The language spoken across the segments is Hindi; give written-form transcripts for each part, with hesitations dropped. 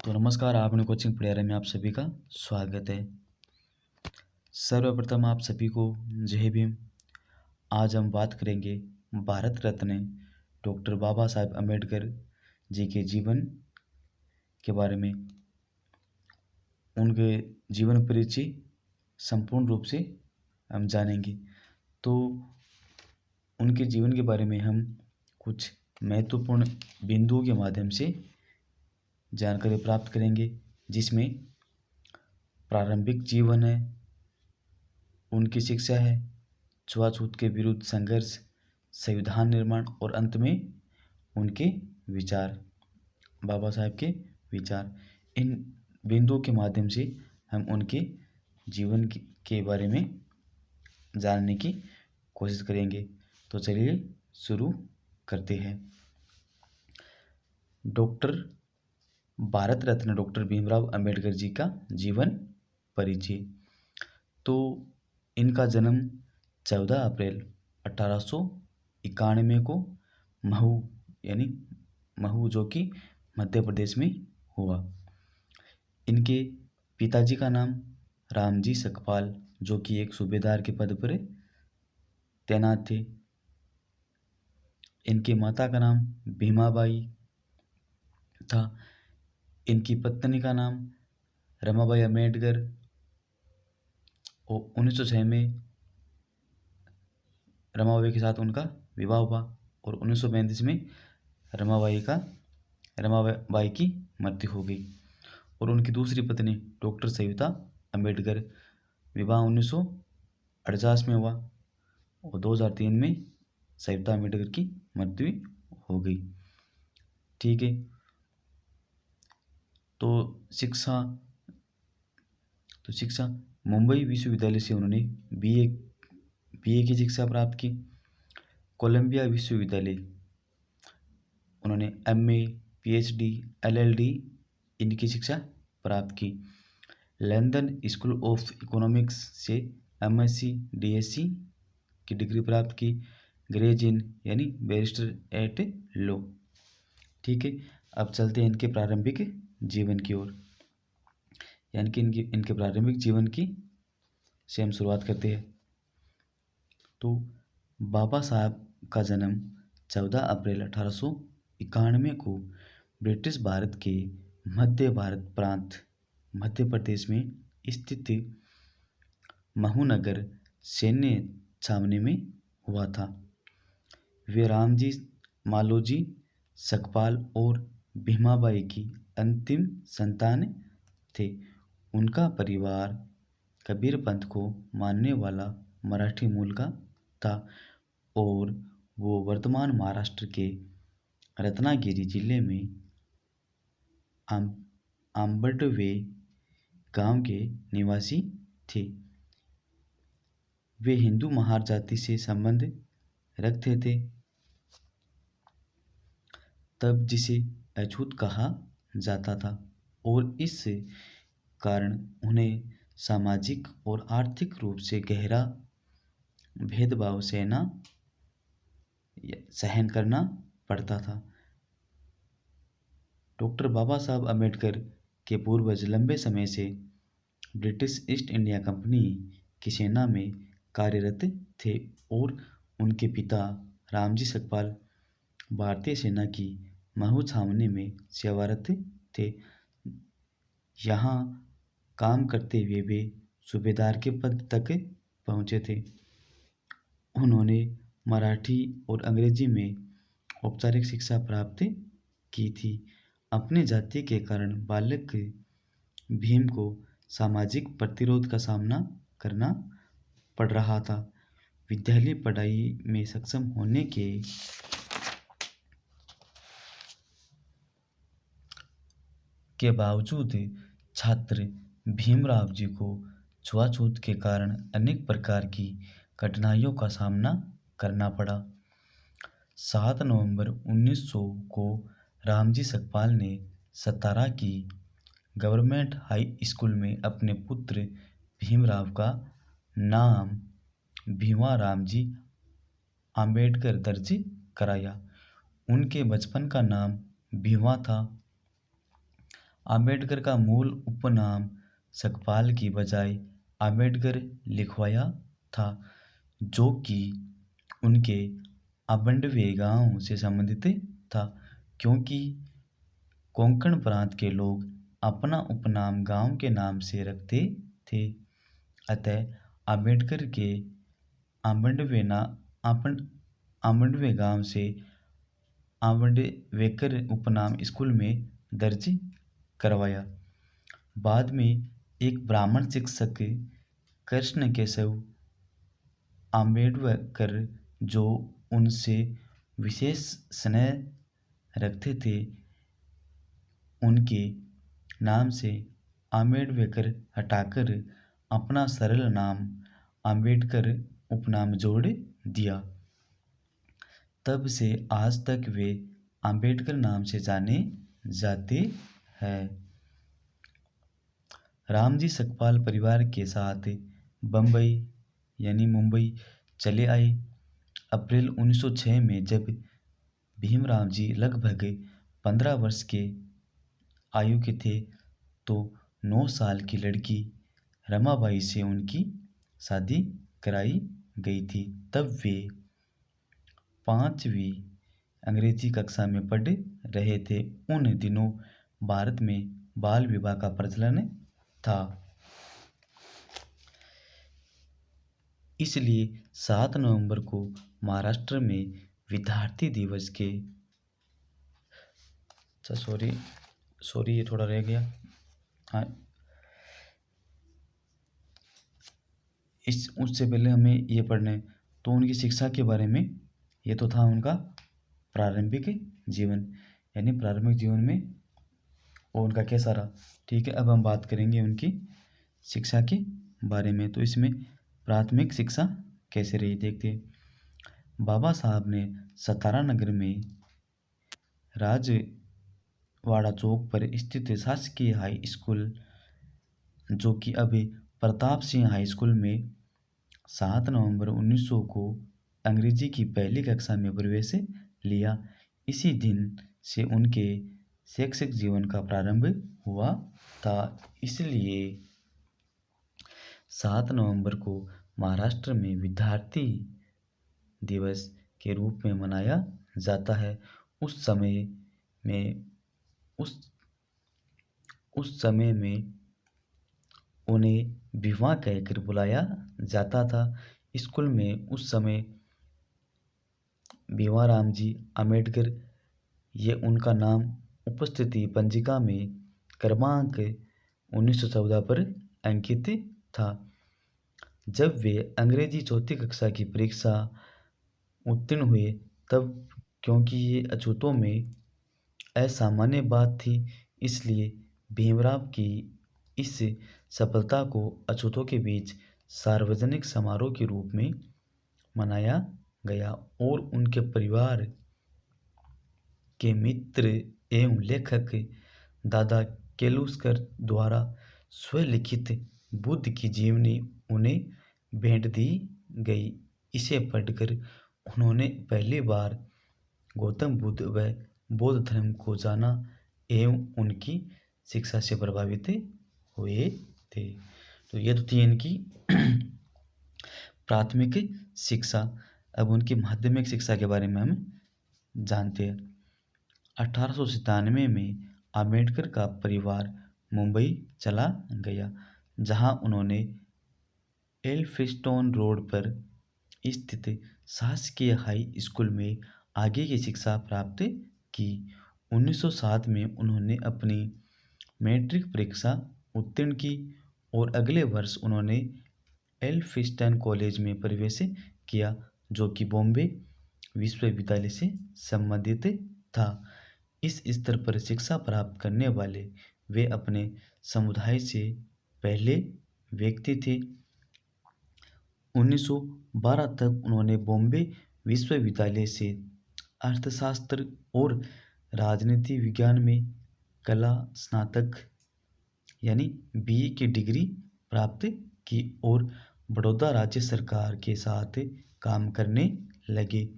तो नमस्कार, आपने कोचिंग पढ़ियारे में आप सभी का स्वागत है। सर्वप्रथम आप सभी को जय भीम। आज हम बात करेंगे भारत रत्न डॉक्टर बाबा साहेब अम्बेडकर जी के जीवन के बारे में। उनके जीवन परिचय संपूर्ण रूप से हम जानेंगे। तो उनके जीवन के बारे में हम कुछ महत्वपूर्ण बिंदुओं के माध्यम से जानकारी प्राप्त करेंगे, जिसमें प्रारंभिक जीवन है, उनकी शिक्षा है, छुआछूत के विरुद्ध संघर्ष, संविधान निर्माण और अंत में उनके विचार, बाबा साहेब के विचार। इन बिंदुओं के माध्यम से हम उनके जीवन के बारे में जानने की कोशिश करेंगे। तो चलिए शुरू करते हैं। भारत रत्न डॉक्टर भीमराव अंबेडकर जी का जीवन परिचय। तो इनका जन्म 14 अप्रैल 1891 को महू जो कि मध्य प्रदेश में हुआ। इनके पिताजी का नाम रामजी सकपाल, जो कि एक सूबेदार के पद पर तैनात थे। इनकी माता का नाम भीमाबाई था। इनकी पत्नी का नाम रमाबाई अम्बेडकर। और 1906 में रमाबाई के साथ उनका विवाह हुआ और 1935 में रमाबाई की मृत्यु हो गई। और उनकी दूसरी पत्नी डॉक्टर सविता अम्बेडकर, विवाह 1948 में हुआ और 2003 में सविता अम्बेडकर की मृत्यु हो गई। ठीक है। तो शिक्षा मुंबई विश्वविद्यालय से उन्होंने बीए की शिक्षा प्राप्त की। कोलंबिया विश्वविद्यालय उन्होंने एमए, पीएचडी, एलएलडी इनकी शिक्षा प्राप्त की। लंदन स्कूल ऑफ इकोनॉमिक्स से एमएससी, डीएससी की डिग्री प्राप्त की। ग्रेज इन यानी बैरिस्टर एट लॉ। ठीक है। अब चलते हैं इनके प्रारंभिक जीवन की ओर, यानी कि इनके प्रारंभिक जीवन की से हम शुरुआत करते हैं। तो बाबा साहब का जन्म 14 अप्रैल 1891 को ब्रिटिश भारत के मध्य भारत प्रांत मध्य प्रदेश में स्थित महू सैन्य छावनी में हुआ था। वे रामजी मालोजी सकपाल और भीमाबाई की अंतिम संतान थे। उनका परिवार कबीर पंथ को मानने वाला मराठी मूल का था और वो वर्तमान महाराष्ट्र के रत्नागिरी जिले में आंबडवे गांव के निवासी थे। वे हिंदू महार जाति से संबंध रखते थे, तब जिसे अछूत कहा जाता था, और इस कारण उन्हें सामाजिक और आर्थिक रूप से गहरा भेदभाव सहन करना पड़ता था। डॉक्टर बाबा साहब अम्बेडकर के पूर्वज लंबे समय से ब्रिटिश ईस्ट इंडिया कंपनी की सेना में कार्यरत थे और उनके पिता रामजी सकपाल भारतीय सेना की महू छावनी में सेवारत थे। यहाँ काम करते हुए वे सूबेदार के पद तक पहुँचे थे। उन्होंने मराठी और अंग्रेजी में औपचारिक शिक्षा प्राप्त की थी। अपने जाति के कारण बालक भीम को सामाजिक प्रतिरोध का सामना करना पड़ रहा था। विद्यालय पढ़ाई में सक्षम होने के बावजूद छात्र भीमराव जी को छुआछूत के कारण अनेक प्रकार की कठिनाइयों का सामना करना पड़ा। 7 नवंबर 1900 को रामजी सकपाल ने सतारा की गवर्नमेंट हाई स्कूल में अपने पुत्र भीमराव का नाम भीमा रामजी आम्बेडकर दर्ज कराया। उनके बचपन का नाम भीमा था। आम्बेडकर का मूल उपनाम सकपाल की बजाय आम्बेडकर लिखवाया था, जो कि उनके अबंडवे गांव से संबंधित था, क्योंकि कोंकण प्रांत के लोग अपना उपनाम गांव के नाम से रखते थे। अतः आम्बेडकर के आम्बेडवे ना आम्बेडवे गांव से आम्बेडवेकर उपनाम स्कूल में दर्ज करवाया। बाद में एक ब्राह्मण शिक्षक कृष्ण केशव आम्बेडकर, जो उनसे विशेष स्नेह रखते थे, उनके नाम से आम्बेडकर हटाकर अपना सरल नाम आम्बेडकर उपनाम जोड़ दिया। तब से आज तक वे आम्बेडकर नाम से जाने जाते हैं। रामजी सकपाल परिवार के साथ बम्बई यानी मुंबई चले आए। अप्रैल 1906 में जब भीमराव जी लगभग 15 वर्ष के आयु के थे, तो 9 साल की लड़की रमाबाई से उनकी शादी कराई गई थी। तब वे 5वीं अंग्रेजी कक्षा में पढ़ रहे थे। उन दिनों भारत में बाल विवाह का प्रचलन था, इसलिए 7 नवंबर को महाराष्ट्र में विद्यार्थी दिवस के सॉरी ये थोड़ा रह गया। हाँ, उससे पहले हमें ये पढ़ना है। तो उनकी शिक्षा के बारे में, ये तो था उनका प्रारंभिक जीवन, यानी प्रारंभिक जीवन में वो उनका कैसा रहा। ठीक है, अब हम बात करेंगे उनकी शिक्षा के बारे में। तो इसमें प्राथमिक शिक्षा कैसे रही देखते हैं। बाबा साहब ने सतारा नगर में राजवाड़ा चौक पर स्थित शासकीय हाई स्कूल, जो कि अभी प्रताप सिंह हाई स्कूल में 7 नवंबर 1900 को अंग्रेजी की पहली कक्षा में प्रवेश लिया। इसी दिन से उनके शैक्षिक जीवन का प्रारंभ हुआ था। इसलिए 7 नवंबर को महाराष्ट्र में विद्यार्थी दिवस के रूप में मनाया जाता है। उस समय में उन्हें विवाह कहकर बुलाया जाता था। स्कूल में उस समय भीमाराम जी अम्बेडकर, ये उनका नाम उपस्थिति पंजिका में क्रमांक 1914 पर अंकित था। जब वे अंग्रेजी चौथी कक्षा की परीक्षा उत्तीर्ण हुए, तब क्योंकि ये अछूतों में असामान्य बात थी, इसलिए भीमराव की इस सफलता को अछूतों के बीच सार्वजनिक समारोह के रूप में मनाया गया और उनके परिवार के मित्र एवं लेखक दादा केलुस्कर द्वारा स्वलिखित बुद्ध की जीवनी उन्हें भेंट दी गई। इसे पढ़कर उन्होंने पहली बार गौतम बुद्ध व बौद्ध धर्म को जाना एवं उनकी शिक्षा से प्रभावित हुए थे। तो ये तो थी इनकी प्राथमिक शिक्षा। अब उनकी माध्यमिक शिक्षा के बारे में हम जानते हैं। 1897 में अम्बेडकर का परिवार मुंबई चला गया, जहां उन्होंने एल्फिंस्टन रोड पर स्थित शासकीय हाई स्कूल में आगे की शिक्षा प्राप्त की। 1907 में उन्होंने अपनी मैट्रिक परीक्षा उत्तीर्ण की और अगले वर्ष उन्होंने एल्फिंस्टन कॉलेज में प्रवेश किया, जो कि बॉम्बे विश्वविद्यालय से संबंधित था। इस स्तर पर शिक्षा प्राप्त करने वाले वे अपने समुदाय से पहले व्यक्ति थे। 1912 तक उन्होंने बॉम्बे विश्वविद्यालय से अर्थशास्त्र और राजनीति विज्ञान में कला स्नातक यानी बीए की डिग्री प्राप्त की और बड़ौदा राज्य सरकार के साथ काम करने लगे।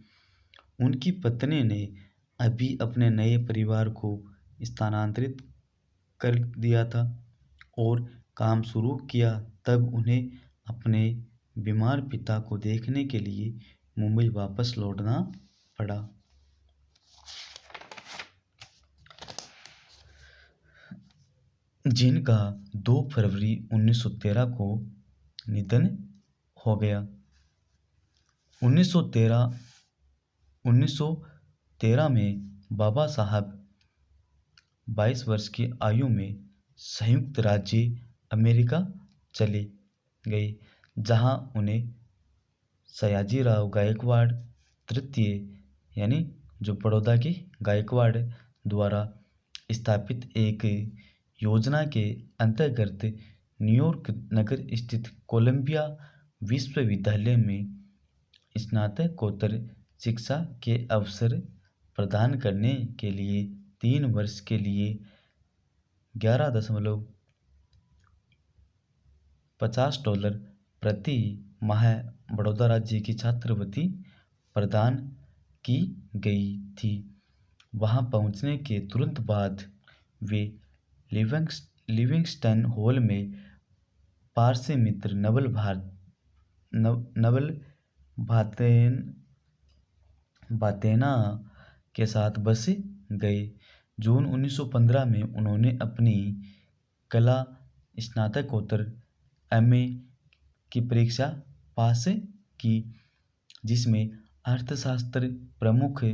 उनकी पत्नी ने अभी अपने नए परिवार को स्थानांतरित कर दिया था और काम शुरू किया, तब उन्हें अपने बीमार पिता को देखने के लिए मुंबई वापस लौटना पड़ा। जिनका 2 फरवरी 1913 को निधन हो गया। 1913 में बाबा साहब 22 वर्ष की आयु में संयुक्त राज्य अमेरिका चले गए, जहां उन्हें सयाजीराव गायकवाड़ तृतीय यानी जो बड़ौदा के गायकवाड़ द्वारा स्थापित एक योजना के अंतर्गत न्यूयॉर्क नगर स्थित कोलंबिया विश्वविद्यालय में स्नातकोत्तर शिक्षा के अवसर प्रदान करने के लिए 3 वर्ष के लिए $11.50 प्रति माह बड़ौदा राज्य की छात्रवृत्ति प्रदान की गई थी। वहां पहुंचने के तुरंत बाद वे लिविंगस्टन हॉल में पारसी मित्र नवल भातेना के साथ बस गए। जून 1915 में उन्होंने अपनी कला स्नातकोत्तर एमए की परीक्षा पास की, जिसमें अर्थशास्त्र प्रमुख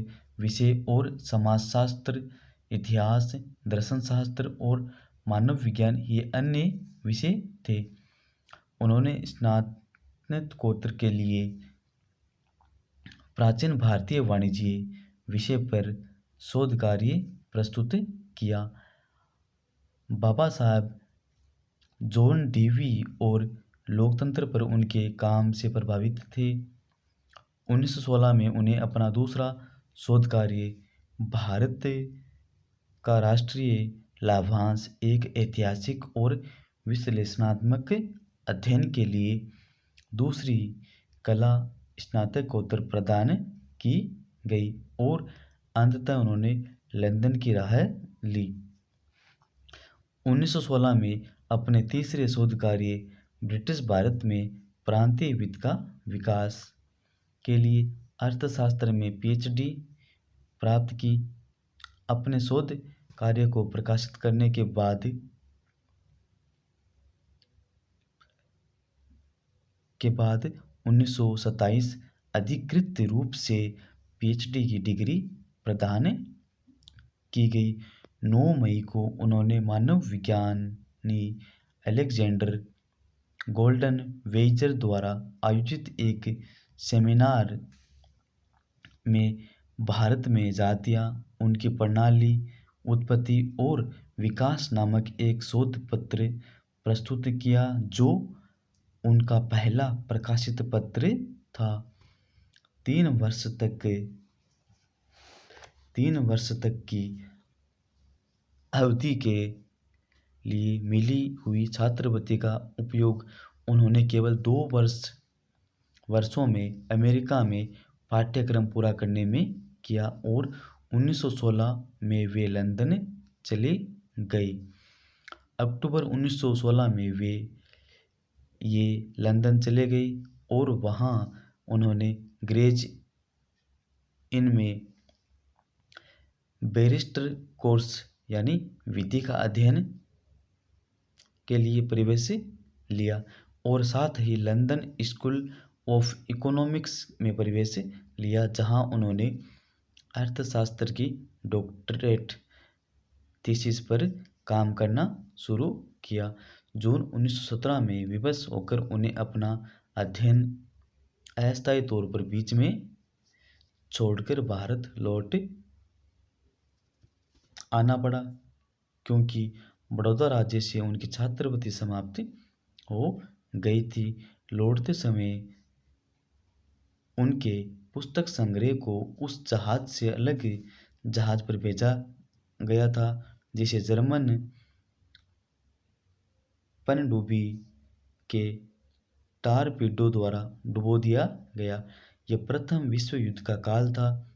विषय और समाजशास्त्र, इतिहास, दर्शनशास्त्र और मानव विज्ञान ये अन्य विषय थे। उन्होंने स्नातकोत्तर के लिए प्राचीन भारतीय वाणिज्य विषय पर शोध कार्य प्रस्तुत किया। बाबा साहब जॉन डेवी और लोकतंत्र पर उनके काम से प्रभावित थे। 1916 में उन्हें अपना दूसरा शोध कार्य भारत का राष्ट्रीय लाभांश, एक ऐतिहासिक और विश्लेषणात्मक अध्ययन के लिए दूसरी कला स्नातकोत्तर प्रदान की गई और अंततः उन्होंने लंदन की राह ली। 1916 में अपने तीसरे शोध कार्य ब्रिटिश भारत में प्रांतीय वित्त का विकास के लिए अर्थशास्त्र में पीएचडी प्राप्त की। अपने शोध कार्य को प्रकाशित करने के बाद 1927 अधिकृत रूप से पीएचडी की डिग्री प्रदान की गई। 9 मई को उन्होंने मानव विज्ञानी अलेक्जेंडर गोल्डन वेइजर द्वारा आयोजित एक सेमिनार में भारत में जातियां, उनकी प्रणाली, उत्पत्ति और विकास नामक एक शोध पत्र प्रस्तुत किया, जो उनका पहला प्रकाशित पत्र था। 3 वर्ष तक की अवधि के लिए मिली हुई छात्रवृत्ति का उपयोग उन्होंने केवल 2 वर्षों में अमेरिका में पाठ्यक्रम पूरा करने में किया और 1916 में वे लंदन चले गए। अक्टूबर 1916 में ये लंदन चले गए और वहाँ उन्होंने ग्रेज इन में बैरिस्टर कोर्स यानी विधि का अध्ययन के लिए प्रवेश लिया और साथ ही लंदन स्कूल ऑफ इकोनॉमिक्स में प्रवेश लिया, जहां उन्होंने अर्थशास्त्र की डॉक्टरेट थीसिस पर काम करना शुरू किया। जून 1917 में विवश होकर उन्हें अपना अध्ययन अस्थायी तौर पर बीच में छोड़कर भारत लौट आना पड़ा, क्योंकि बड़ौदा राज्य से उनकी छात्रवृत्ति समाप्त हो गई थी। लौटते समय उनके पुस्तक संग्रह को उस जहाज से अलग जहाज पर भेजा गया था, जिसे जर्मन पनडुब्बी के टारपीडो द्वारा डुबो दिया गया। यह प्रथम विश्व युद्ध का काल था।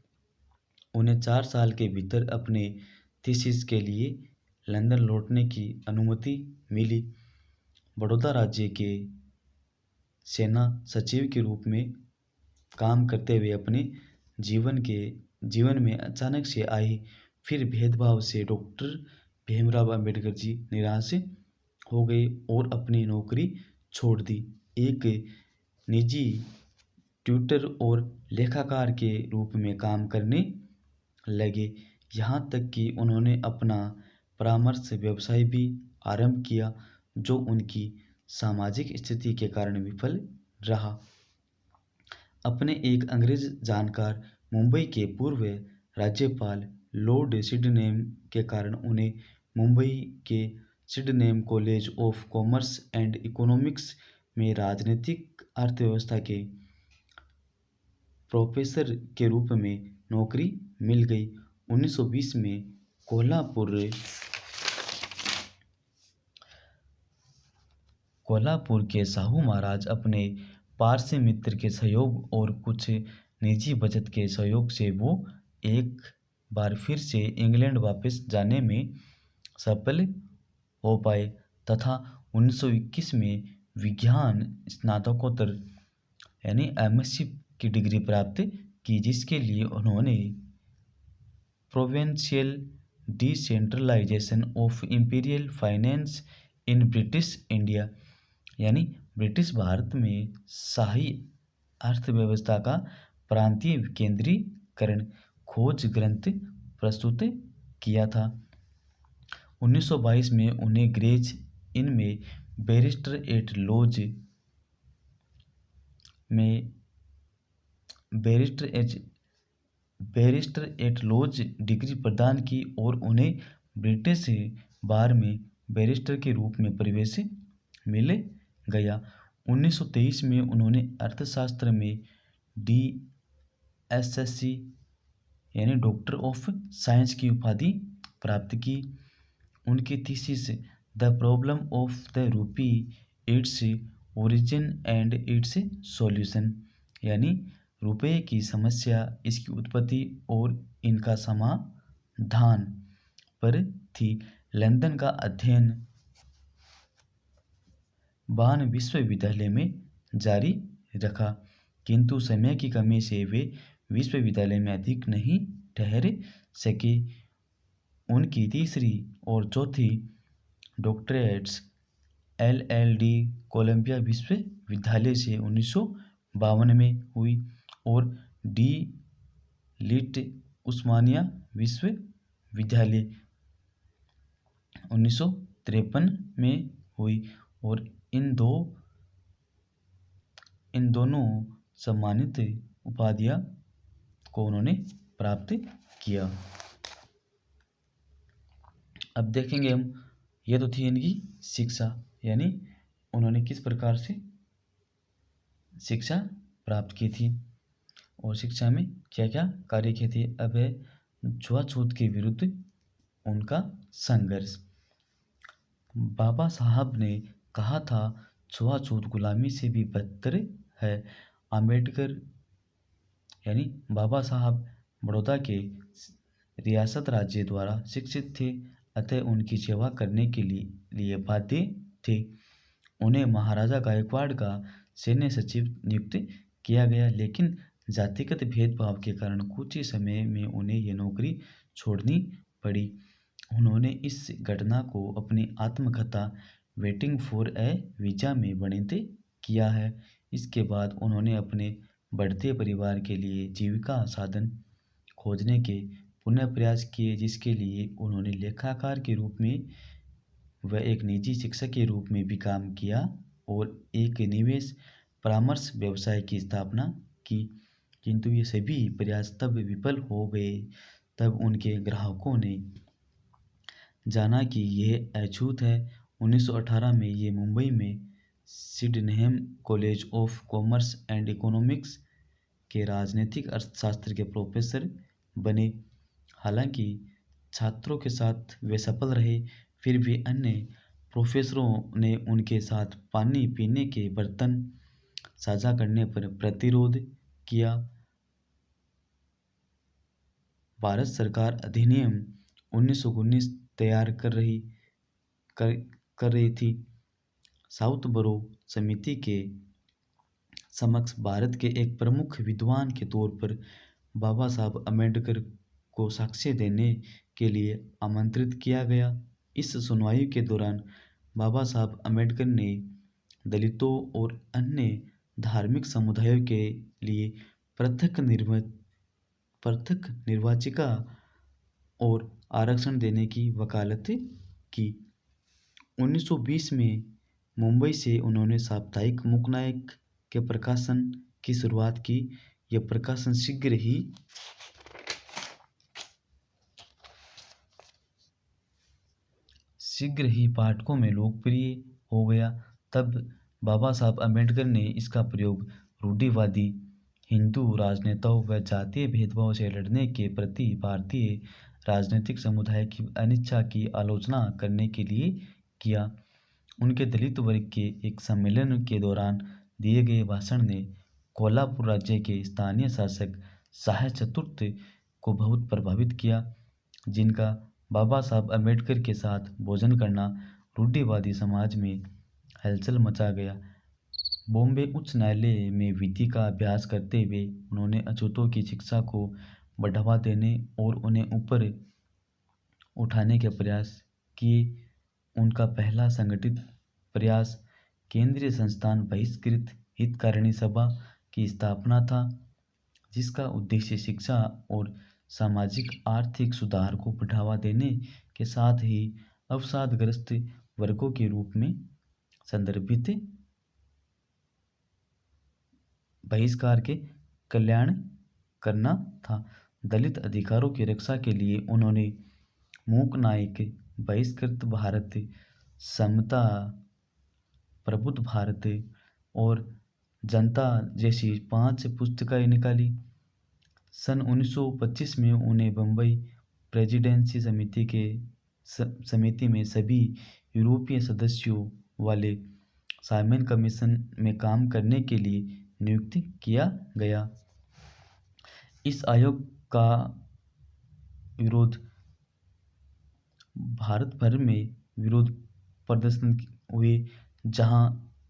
उन्हें 4 साल के भीतर अपने थीसिस के लिए लंदन लौटने की अनुमति मिली। बड़ौदा राज्य के सेना सचिव के रूप में काम करते हुए अपने जीवन में अचानक से आई फिर भेदभाव से डॉक्टर भीमराव अंबेडकर जी निराश हो गए और अपनी नौकरी छोड़ दी। एक निजी ट्यूटर और लेखाकार के रूप में काम करने लगे, यहाँ तक कि उन्होंने अपना परामर्श व्यवसाय भी आरंभ किया, जो उनकी सामाजिक स्थिति के कारण विफल रहा। अपने एक अंग्रेज जानकार मुंबई के पूर्व राज्यपाल लॉर्ड सिडनेम के कारण उन्हें मुंबई के Sydenham college of Commerce and economics में राजनीतिक अर्थव्यवस्था के प्रोफेसर के रूप में नौकरी मिल गई। 1920 में कोल्हापुर के साहू महाराज अपने पारसी मित्र के सहयोग और कुछ निजी बचत के सहयोग से वो एक बार फिर से इंग्लैंड वापस जाने में सफल हो पाए तथा 1921 में विज्ञान स्नातकोत्तर यानी एमएससी की डिग्री प्राप्त की, जिसके लिए उन्होंने provincial decentralisation of imperial finance in British India यानी ब्रिटिश भारत में शाही अर्थव्यवस्था का प्रांतीय विकेंद्रीकरण खोज ग्रंथ प्रस्तुत किया था। 1922 में उन्हें ग्रेज इन में बैरिस्टर एट लॉज डिग्री प्रदान की और उन्हें ब्रिटिश बार में बैरिस्टर के रूप में प्रवेश मिल गया। 1923 में उन्होंने अर्थशास्त्र में DSSC यानी डॉक्टर ऑफ साइंस की उपाधि प्राप्त की। उनकी thesis the problem of the rupee, its origin and it's solution यानी रुपये की समस्या, इसकी उत्पत्ति और इनका समाधान पर थी। लंदन का अध्ययन बान विश्वविद्यालय में जारी रखा, किंतु समय की कमी से वे विश्वविद्यालय में अधिक नहीं ठहर सके। उनकी तीसरी और चौथी डॉक्टरेट्स LLD कोलंबिया विश्वविद्यालय से 1952 में हुई और D.Litt उस्मानिया विश्वविद्यालय 1953 में हुई और इन दोनों सम्मानित उपाधियां को उन्होंने प्राप्त किया। अब देखेंगे हम, ये तो थी इनकी शिक्षा यानी उन्होंने किस प्रकार से शिक्षा प्राप्त की थी और शिक्षा में क्या क्या कार्य किए थे। अब है छुआछूत के विरुद्ध उनका संघर्ष। बाबा साहब ने कहा था, छुआछूत गुलामी से भी बदतर है। अंबेडकर यानी बाबा साहब बड़ौदा के रियासत राज्य द्वारा शिक्षित थे, अतः उनकी सेवा करने के लिए बाध्य थे। उन्हें महाराजा गायकवाड़ का सैन्य सचिव नियुक्त किया गया, लेकिन जातिगत भेदभाव के कारण कुछ ही समय में उन्हें यह नौकरी छोड़नी पड़ी। उन्होंने इस घटना को अपनी आत्मकथा वेटिंग फॉर ए वीजा में वर्णित किया है। इसके बाद उन्होंने अपने बढ़ते परिवार के लिए जीविका साधन खोजने के पुनः प्रयास किए, जिसके लिए उन्होंने लेखाकार के रूप में व एक निजी शिक्षक के रूप में भी काम किया और एक निवेश परामर्श व्यवसाय की स्थापना की, किंतु ये सभी प्रयास तब विफल हो गए। तब उनके ग्राहकों ने जाना कि यह अछूत है। 1918 में ये मुंबई में Sydenham College of Commerce and Economics के राजनीतिक अर्थशास्त्र के प्रोफेसर बने। हालांकि छात्रों के साथ वे सफल रहे, फिर भी अन्य प्रोफेसरों ने उनके साथ पानी पीने के बर्तन साझा करने पर प्रतिरोध किया। भारत सरकार अधिनियम 1919 तैयार कर कर रही थी। साउथ बरो समिति के समक्ष भारत के एक प्रमुख विद्वान के तौर पर बाबा साहब अम्बेडकर को साक्ष्य देने के लिए आमंत्रित किया गया। इस सुनवाई के दौरान बाबा साहब अम्बेडकर ने दलितों और अन्य धार्मिक समुदायों के लिए पृथक निर्वाचिका और आरक्षण देने की वकालत की। 1920 में मुंबई से उन्होंने साप्ताहिक मूकनायक के प्रकाशन की शुरुआत की। यह प्रकाशन शीघ्र ही पाठकों में लोकप्रिय हो गया। तब बाबा साहब अम्बेडकर ने इसका प्रयोग रूढ़िवादी हिंदू राजनेताओं व जातीय भेदभाव से लड़ने के प्रति भारतीय राजनीतिक समुदाय की अनिच्छा की आलोचना करने के लिए किया। उनके दलित वर्ग के एक सम्मेलन के दौरान दिए गए भाषण ने कोल्हापुर राज्य के स्थानीय शासक शाह चतुर्थ को बहुत प्रभावित किया, जिनका बाबा साहब अम्बेडकर के साथ भोजन करना रूढ़िवादी समाज में हलचल मचा गया। बॉम्बे उच्च न्यायालय में विधि का अभ्यास करते हुए उन्होंने अछूतों की शिक्षा को बढ़ावा देने और उन्हें ऊपर उठाने के प्रयास किए। उनका पहला संगठित प्रयास केंद्रीय संस्थान बहिष्कृत हितकारिणी सभा की स्थापना था, जिसका उद्देश्य शिक्षा और सामाजिक आर्थिक सुधार को बढ़ावा देने के साथ ही अवसादग्रस्त वर्गों के रूप में संदर्भित बहिष्कार के कल्याण करना था। दलित अधिकारों की रक्षा के लिए उन्होंने मूक नायक, बहिष्कृत भारत, समता, प्रबुद्ध भारत और जनता जैसी 5 पुस्तकें निकाली। सन 1925 में उन्हें बम्बई प्रेसिडेंसी समिति में सभी यूरोपीय सदस्यों वाले साइमन कमीशन में काम करने के लिए नियुक्त किया गया। इस आयोग का विरोध भारत भर में विरोध प्रदर्शन हुए, जहां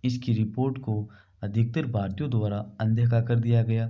इसकी रिपोर्ट को अधिकतर भारतीयों द्वारा अनदेखा कर दिया गया।